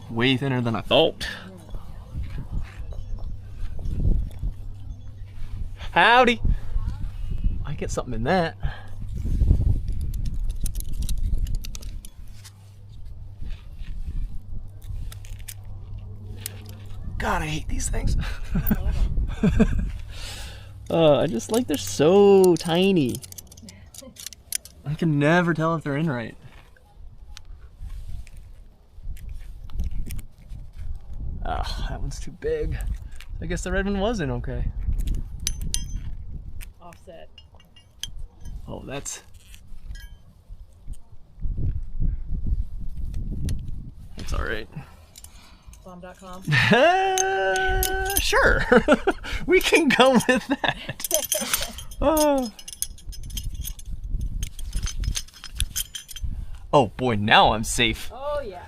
way thinner than I thought. Howdy. I get something in that. God, I hate these things. I just like they're so tiny. I can never tell if they're in right. Ah, that one's too big. I guess the red one was in okay. Offset. Oh, that's all right. Bomb.com. Sure. We can go with that. Oh boy, now I'm safe. Oh yeah.